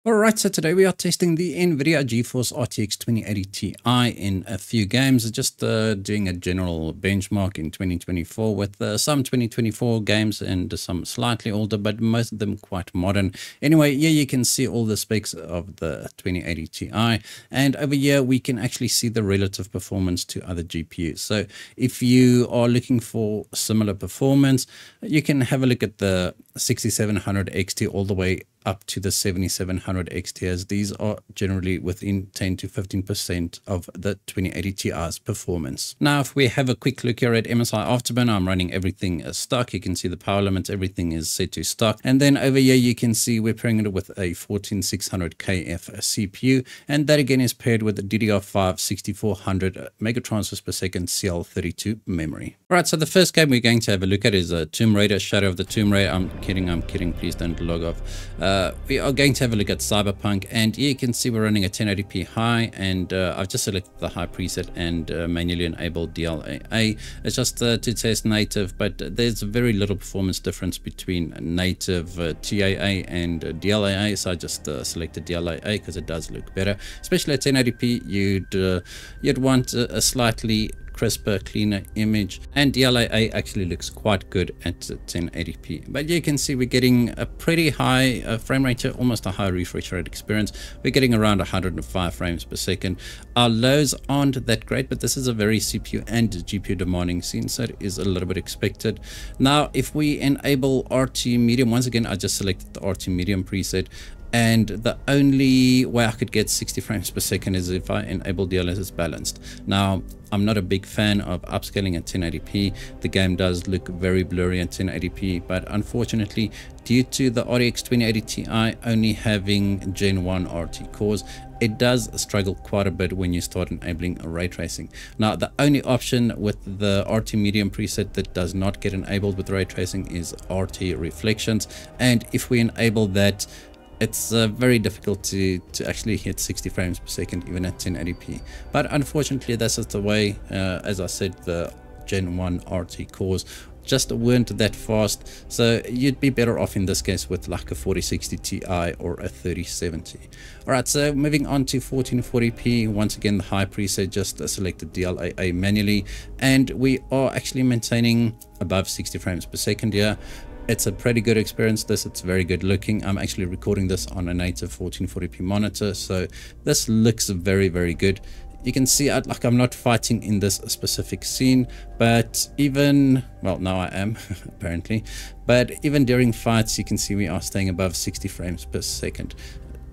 Alright, so today we are testing the NVIDIA GeForce RTX 2080 Ti in a few games, just doing a general benchmark in 2024 with some 2024 games and some slightly older, but most of them quite modern. Anyway, here you can see all the specs of the 2080 Ti, and over here we can actually see the relative performance to other GPUs. So if you are looking for similar performance, you can have a look at the 6700 XT all the way up to the 7700 XT, as these are generally within 10 to 15% of the 2080 Ti's performance. Now, if we have a quick look here at MSI Afterburner, I'm running everything as stock. You can see the power limits, everything is set to stock. And then over here, you can see we're pairing it with a 14600KF CPU. And that again is paired with a DDR5 6400 megatransfers per second CL32 memory. All right, so the first game we're going to have a look at is Tomb Raider, Shadow of the Tomb Raider. I'm kidding, please don't log off. We are going to have a look at Cyberpunk, and here you can see we're running a 1080p high, and I've just selected the high preset and manually enabled DLAA. It's just to test native, but there's very little performance difference between native TAA and DLAA, so I just selected DLAA because it does look better. Especially at 1080p, you'd want a slightly crisper, cleaner image, and DLAA actually looks quite good at 1080p. But you can see we're getting a pretty high frame rate here, almost a high refresh rate experience. We're getting around 105 frames per second. Our lows aren't that great, but this is a very CPU and GPU demanding scene, so it is a little bit expected. Now, if we enable RT medium, once again, I just selected the RT medium preset, and the only way I could get 60 frames per second is if I enable DLSS balanced. Now, I'm not a big fan of upscaling at 1080p. The game does look very blurry at 1080p, but unfortunately, due to the RTX 2080 Ti only having Gen 1 RT cores, it does struggle quite a bit when you start enabling ray tracing. Now, the only option with the RT medium preset that does not get enabled with ray tracing is RT reflections, and if we enable that, it's very difficult to actually hit 60 frames per second even at 1080p. But unfortunately, that's just the way. As I said, the Gen 1 RT cores just weren't that fast, so you'd be better off in this case with like a 4060 Ti or a 3070. All right, so moving on to 1440p, once again the high preset, just selected DLAA manually, and we are actually maintaining above 60 frames per second here. It's a pretty good experience. It's very good looking. I'm actually recording this on a native 1440p monitor, so this looks very, very good. You can see I'm not fighting in this specific scene, but even, well, now I am apparently, but even during fights, you can see we are staying above 60 frames per second.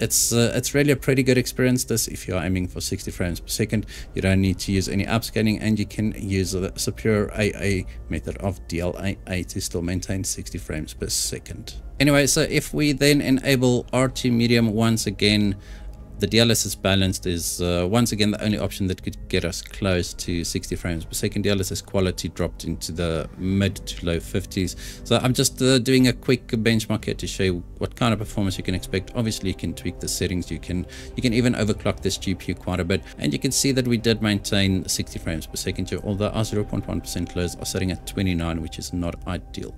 It's really a pretty good experience. This, if you're aiming for 60 frames per second, you don't need to use any upscaling, and you can use the superior AA method of DLAA to still maintain 60 frames per second. Anyway, so if we then enable RT medium, once again, the DLSS balanced is once again the only option that could get us close to 60 frames per second. DLSS quality dropped into the mid to low 50s. So I'm just doing a quick benchmark here to show you what kind of performance you can expect. Obviously, you can tweak the settings. You can even overclock this GPU quite a bit, and you can see that we did maintain 60 frames per second here, although our 0.1% lows are sitting at 29, which is not ideal.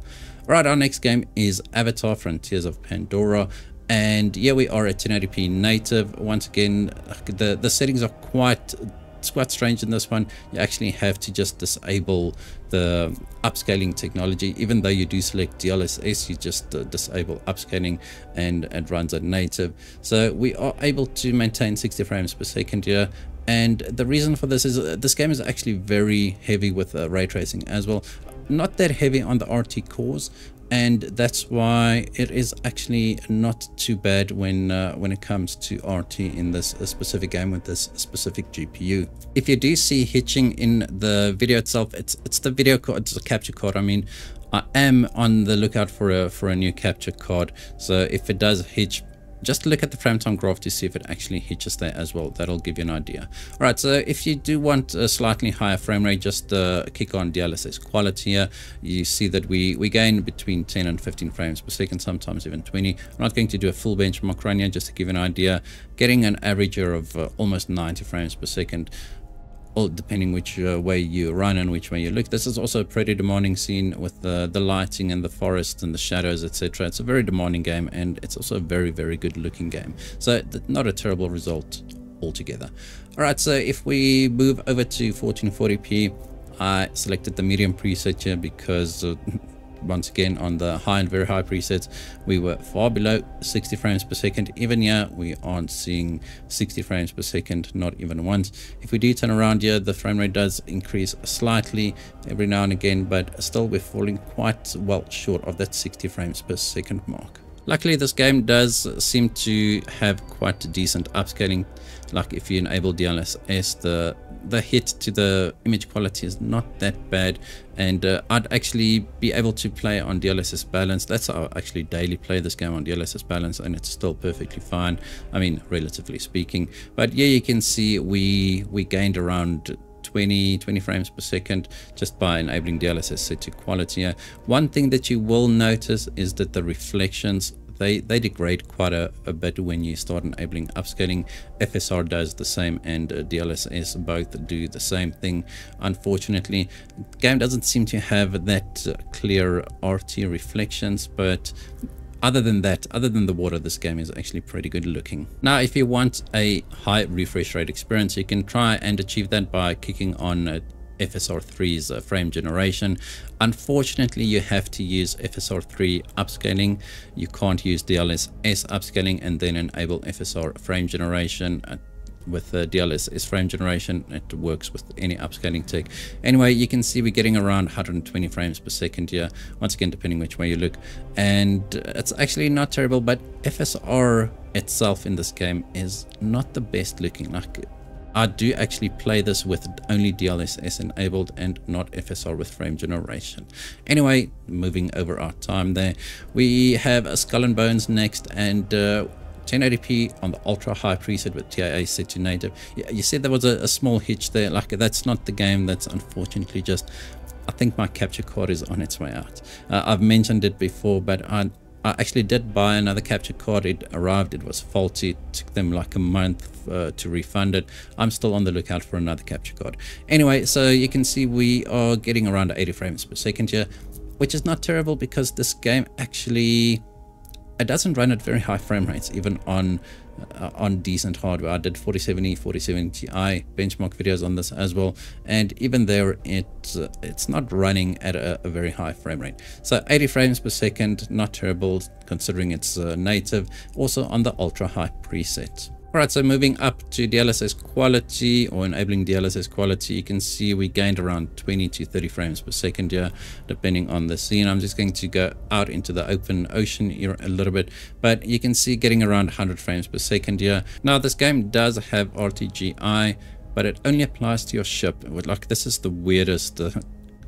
All right, our next game is Avatar: Frontiers of Pandora. And here we are at 1080p native. Once again, the settings are quite strange in this one. You actually have to just disable the upscaling technology. Even though you do select DLSS, you just disable upscaling, and it runs at native. So we are able to maintain 60 frames per second here. And the reason for this is this game is actually very heavy with ray tracing as well. Not that heavy on the RT cores, and that's why it is actually not too bad when it comes to RT in this specific game with this specific GPU. If you do see hitching in the video itself, it's the video card, it's a capture card. I mean, I am on the lookout for a new capture card, so if it does hitch, just look at the frame time graph to see if it actually hitches there as well. That'll give you an idea. All right, so if you do want a slightly higher frame rate, just kick on DLSS quality here. You see that we gain between 10 and 15 frames per second, sometimes even 20. I'm not going to do a full benchmark run here, just to give you an idea. Getting an average here of almost 90 frames per second. all depending which way you run and which way you look. This is also a pretty demanding scene with the lighting and the forest and the shadows, etc. It's a very demanding game, and it's also a very, very good looking game. So not a terrible result altogether. All right, so if we move over to 1440p, I selected the medium preset here because once again, on the high and very high presets, we were far below 60 frames per second. Even here, we aren't seeing 60 frames per second, not even once. If we do turn around here, the frame rate does increase slightly every now and again, but still we're falling quite well short of that 60 frames per second mark. Luckily, this game does seem to have quite decent upscaling. Like if you enable DLSS, the hit to the image quality is not that bad, and I'd actually be able to play on DLSS balance. That's how I actually daily play this game, on DLSS balance, and it's still perfectly fine, I mean, relatively speaking. But yeah, you can see we gained around 20 frames per second just by enabling DLSS set to quality. One thing that you will notice is that the reflections, they degrade quite a bit when you start enabling upscaling. FSR does the same, and DLSS both do the same thing. Unfortunately, the game doesn't seem to have that clear RT reflections, but other than that, other than the water, this game is actually pretty good looking. Now, if you want a high refresh rate experience, you can try and achieve that by kicking on FSR3's frame generation. Unfortunately, you have to use FSR3 upscaling. You can't use DLSS upscaling and then enable FSR frame generation. With DLSS frame generation, it works with any upscaling tech. Anyway, you can see we're getting around 120 frames per second here, once again depending which way you look, and it's actually not terrible. But FSR itself in this game is not the best looking. Like, I do actually play this with only DLSS enabled and not FSR with frame generation. Anyway, moving over our time there, we have a Skull and Bones next, and 1080p on the ultra high preset with TIA set to native. Yeah, you said there was a small hitch there. Like, that's not the game, that's unfortunately just, I think my capture card is on its way out. I've mentioned it before, but I actually did buy another capture card. It arrived, it was faulty. It took them like a month to refund it. I'm still on the lookout for another capture card. Anyway, so you can see we are getting around 80 frames per second here, which is not terrible because this game actually, it doesn't run at very high frame rates, even on decent hardware. I did 4070, 4070 Ti benchmark videos on this as well, and even there it's not running at a very high frame rate. So 80 frames per second, not terrible considering it's native, also on the ultra high preset. Alright, so moving up to DLSS quality, or enabling DLSS quality, you can see we gained around 20 to 30 frames per second here, depending on the scene. I'm just going to go out into the open ocean here a little bit, but you can see getting around 100 frames per second here. Now, this game does have RTGI, but it only applies to your ship. Like, this is the weirdest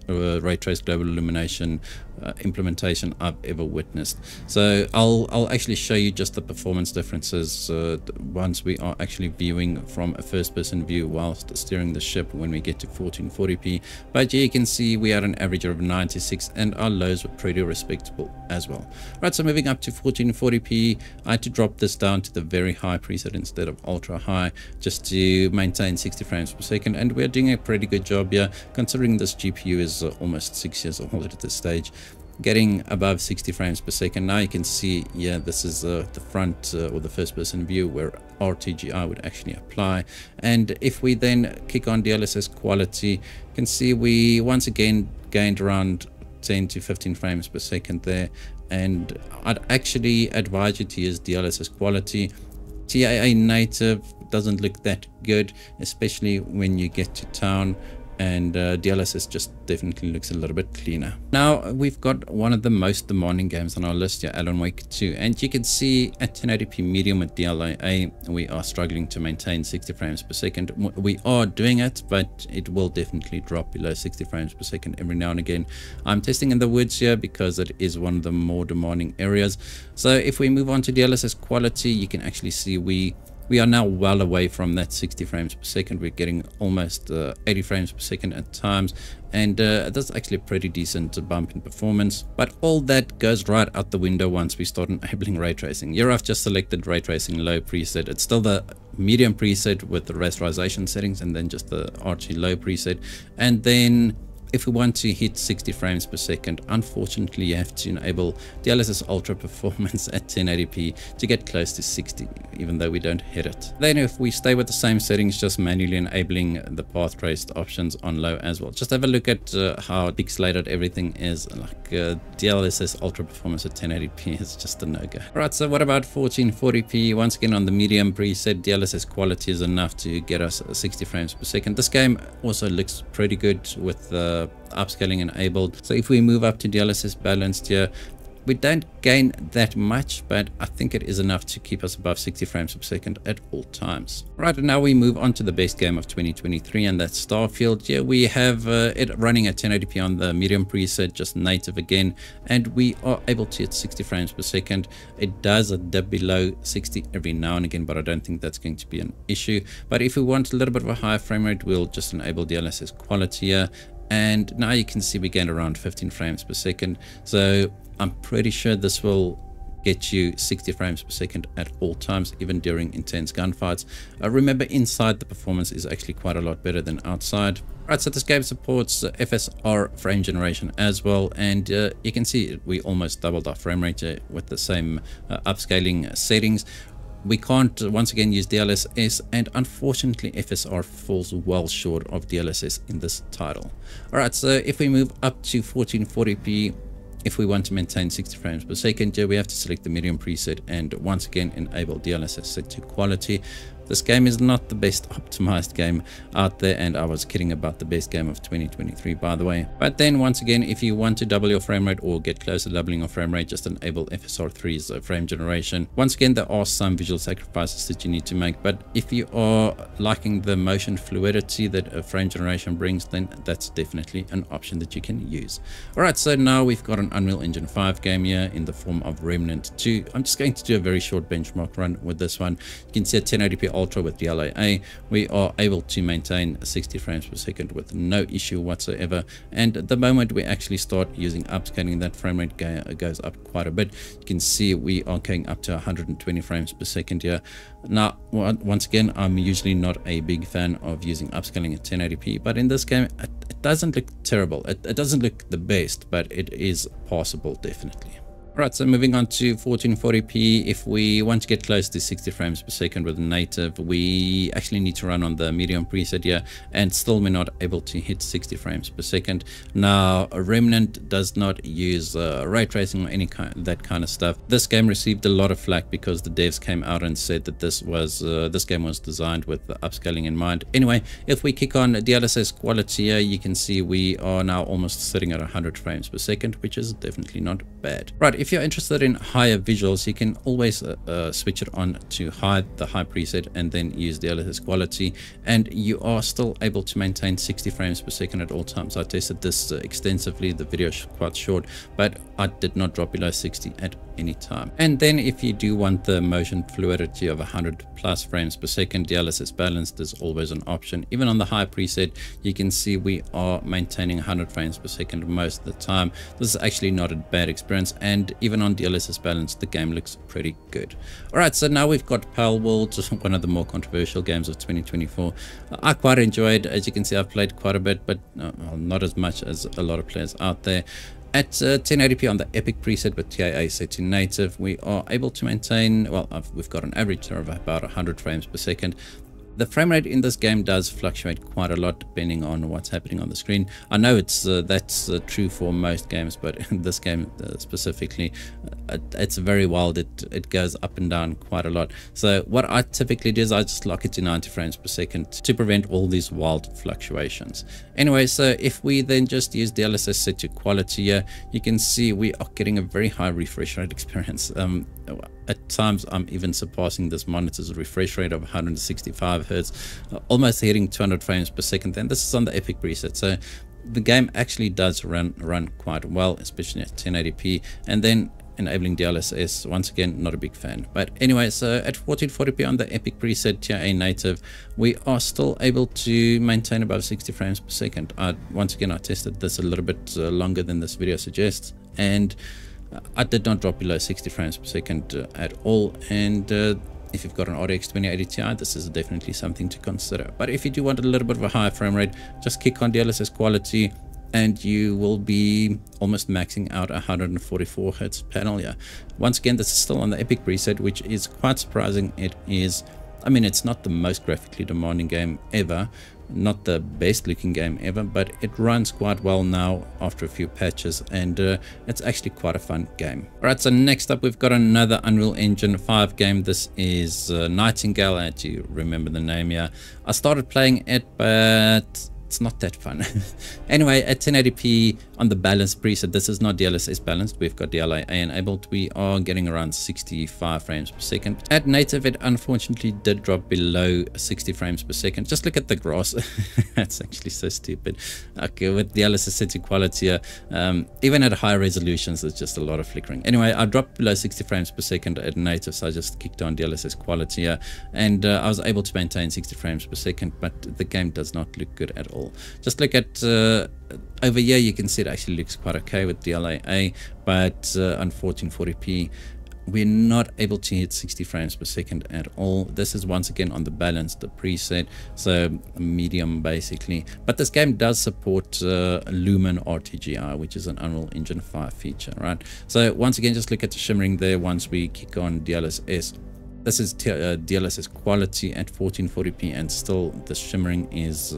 ray trace global illumination implementation I've ever witnessed. So I'll actually show you just the performance differences once we are actually viewing from a first-person view whilst steering the ship when we get to 1440p. But yeah, you can see we had an average of 96, and our lows were pretty respectable as well. Right, so moving up to 1440p, I had to drop this down to the very high preset instead of ultra high, just to maintain 60 frames per second, and we're doing a pretty good job here considering this GPU is almost 6 years old at this stage. Getting above 60 frames per second. Now you can see, yeah, this is the front or the first person view where RTGI would actually apply. And if we then kick on DLSS quality, you can see we once again gained around 10 to 15 frames per second there. And I'd actually advise you to use DLSS quality. TIA native doesn't look that good, especially when you get to town, and DLSS just definitely looks a little bit cleaner. Now we've got one of the most demanding games on our list here, Alan Wake 2, and you can see at 1080p medium with DLA we are struggling to maintain 60 frames per second. We are doing it, but it will definitely drop below 60 frames per second every now and again. I'm testing in the woods here because it is one of the more demanding areas. So if we move on to DLSS quality, you can actually see we are now well away from that 60 frames per second. We're getting almost 80 frames per second at times, and that's actually a pretty decent bump in performance. But all that goes right out the window once we start enabling ray tracing. Here I've just selected ray tracing low preset. It's still the medium preset with the rasterization settings, and then just the RT low preset. And then if we want to hit 60 frames per second, unfortunately you have to enable DLSS Ultra Performance at 1080p to get close to 60, even though we don't hit it. Then if we stay with the same settings, just manually enabling the path traced options on low as well. Just have a look at how pixelated everything is. Like DLSS Ultra Performance at 1080p is just a no-go. Alright, so what about 1440p? Once again on the medium preset, DLSS quality is enough to get us 60 frames per second. This game also looks pretty good with upscaling enabled. So if we move up to DLSS balanced here, we don't gain that much, but I think it is enough to keep us above 60 frames per second at all times. Right, and now we move on to the best game of 2023, and that's Starfield. Here we have it running at 1080p on the medium preset, just native again, and we are able to hit 60 frames per second. It does a dip below 60 every now and again, but I don't think that's going to be an issue. But if we want a little bit of a higher frame rate, we'll just enable DLSS quality here. And now you can see we gain around 15 frames per second. So I'm pretty sure this will get you 60 frames per second at all times, even during intense gunfights. Remember, inside the performance is actually quite a lot better than outside. Right, so this game supports FSR frame generation as well, and you can see we almost doubled our frame rate with the same upscaling settings. We can't once again use DLSS, and unfortunately FSR falls well short of DLSS in this title. Alright, so if we move up to 1440p, if we want to maintain 60 frames per second, we have to select the medium preset and once again enable DLSS set to quality. This game is not the best optimized game out there, and I was kidding about the best game of 2023, by the way. But then once again, if you want to double your frame rate or get close to doubling your frame rate, just enable FSR3's frame generation. Once again, there are some visual sacrifices that you need to make, but if you are liking the motion fluidity that frame generation brings, then that's definitely an option that you can use. Alright, so now we've got an Unreal Engine 5 game here in the form of Remnant 2. I'm just going to do a very short benchmark run with this one. You can see at 1080p Ultra with DLAA, we are able to maintain 60 frames per second with no issue whatsoever. And at the moment we actually start using upscaling, that frame rate goes up quite a bit. You can see we are going up to 120 frames per second here. Now, once again, I'm usually not a big fan of using upscaling at 1080p, but in this game it doesn't look terrible. It doesn't look the best, but it is possible, definitely. Right, so moving on to 1440p, if we want to get close to 60 frames per second with native, we actually need to run on the medium preset here, and still we're not able to hit 60 frames per second. Now, Remnant does not use ray tracing or any that kind of stuff. This game received a lot of flack because the devs came out and said that this game was designed with the upscaling in mind. Anyway, if we kick on DLSS quality here, you can see we are now almost sitting at 100 frames per second, which is definitely not bad. Right, if you're interested in higher visuals, you can always switch it on to the high preset and then use DLSS quality, and you are still able to maintain 60 frames per second at all times. I tested this extensively. The video is quite short, but I did not drop below 60 at any time. And then if you do want the motion fluidity of 100 plus frames per second, DLSS balanced is always an option. Even on the high preset, you can see we are maintaining 100 frames per second most of the time. This is actually not a bad experience, and even on DLSS balanced, the game looks pretty good. Alright, so now we've got Palworld, one of the more controversial games of 2024. I quite enjoyed. As you can see, I've played quite a bit, but not as much as a lot of players out there. At 1080p on the Epic preset with TIA set to native, we are able to maintain, well, we've got an average of about 100 frames per second. The frame rate in this game does fluctuate quite a lot depending on what's happening on the screen. I know that's true for most games, but in this game specifically, it's very wild. It goes up and down quite a lot. So what I typically do is I just lock it to 90 frames per second to prevent all these wild fluctuations. Anyway, so if we then just use DLSS set to quality here, you can see we are getting a very high refresh rate experience. At times I'm even surpassing this monitor's refresh rate of 165 Hz, almost hitting 200 frames per second, and this is on the Epic preset. So the game actually does run quite well, especially at 1080p. And then enabling DLSS, once again, not a big fan. But anyway, so at 1440p on the Epic preset TIA native, we are still able to maintain above 60 frames per second. Once again, I tested this a little bit longer than this video suggests, and I did not drop below 60 frames per second at all. And if you've got an RTX 2080 Ti, this is definitely something to consider. But if you do want a little bit of a higher frame rate, just kick on DLSS quality and you will be almost maxing out 144 Hz panel here. Once again, this is still on the Epic preset, which is quite surprising. It is, I mean, it's not the most graphically demanding game ever, not the best looking game ever, but it runs quite well now after a few patches, and it's actually quite a fun game. All right, so next up we've got another Unreal Engine 5 game. This is Nightingale. I had to remember the name here. I started playing it, but it's not that fun. Anyway, at 1080p on the balanced preset, this is not DLSS balanced, we've got DLA enabled, we are getting around 65 frames per second. At native, it unfortunately did drop below 60 frames per second. Just look at the grass. That's actually so stupid. Okay, with DLSS set to quality, even at high resolutions, there's just a lot of flickering. Anyway, I dropped below 60 frames per second at native, so I just kicked on DLSS quality here, and I was able to maintain 60 frames per second, but the game does not look good at all. Just look at over here, you can see it actually looks quite okay with DLA, but on 1440p we're not able to hit 60 frames per second at all. This is once again on the balanced preset, so medium basically, but this game does support Lumen RTGI, which is an Unreal Engine 5 feature, right? So once again, just look at the shimmering there. Once we kick on DLSS, this is DLSS quality at 1440p, and still the shimmering is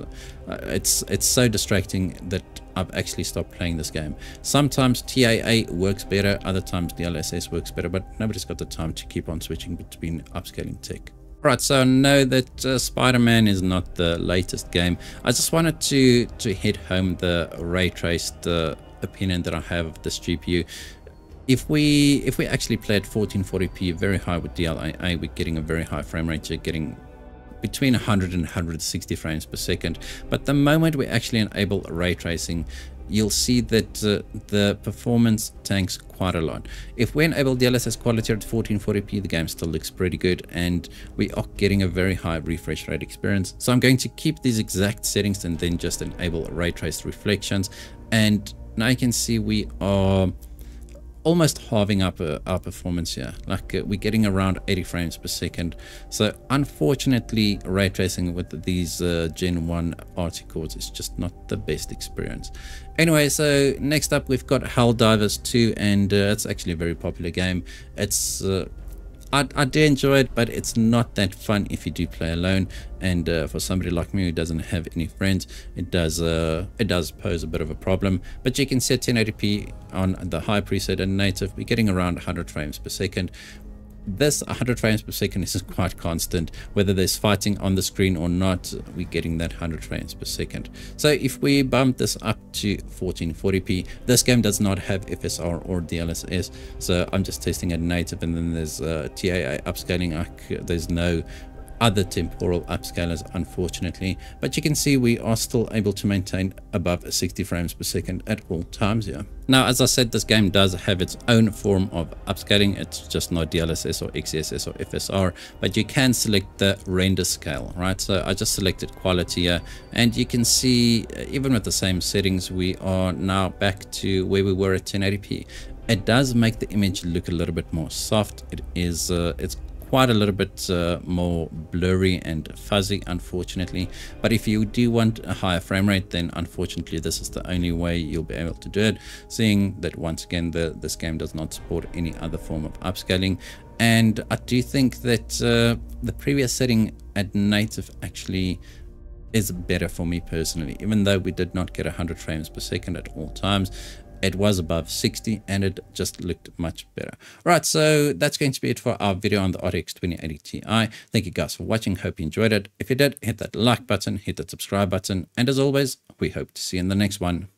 it's so distracting that I've actually stopped playing this game. Sometimes TAA works better, other times DLSS works better, but nobody's got the time to keep on switching between upscaling tech. Right, so I know that Spider-Man is not the latest game. I just wanted to hit home the ray traced opinion that I have of this GPU. If we actually play at 1440p very high with DLA, we're getting a very high frame rate. You're getting between 100 and 160 frames per second. But the moment we actually enable ray tracing, you'll see that the performance tanks quite a lot. If we enable DLSS quality at 1440p, the game still looks pretty good, and we are getting a very high refresh rate experience. So I'm going to keep these exact settings and then just enable ray traced reflections, and now you can see we are almost halving up our performance here. Like we're getting around 80 frames per second. So unfortunately, ray tracing with these Gen 1 RT cores is just not the best experience. Anyway, so next up we've got Helldivers 2, and it's actually a very popular game. It's I do enjoy it, but it's not that fun if you do play alone, and for somebody like me who doesn't have any friends, it does pose a bit of a problem. But you can set 1080p on the high preset and native. We're getting around 100 frames per second. This 100 frames per second is quite constant. Whether there's fighting on the screen or not, we're getting that 100 frames per second. So if we bump this up to 1440p, this game does not have FSR or DLSS, so I'm just testing at native, and then there's TAA upscaling. There's no other temporal upscalers, unfortunately, but you can see we are still able to maintain above 60 frames per second at all times here. Now, as I said, this game does have its own form of upscaling. It's just not DLSS or XeSS or FSR, but you can select the render scale, right? So I just selected quality here, and you can see even with the same settings, we are now back to where we were at 1080p. It does make the image look a little bit more soft. It's quite a little bit more blurry and fuzzy, unfortunately, but if you do want a higher frame rate, then unfortunately this is the only way you'll be able to do it, seeing that once again this game does not support any other form of upscaling. And I do think that the previous setting at native actually is better for me personally, even though we did not get 100 frames per second at all times. It was above 60 and it just looked much better. All right, so that's going to be it for our video on the RTX 2080 Ti. Thank you guys for watching. Hope you enjoyed it. If you did, hit that like button, hit that subscribe button, and as always, we hope to see you in the next one.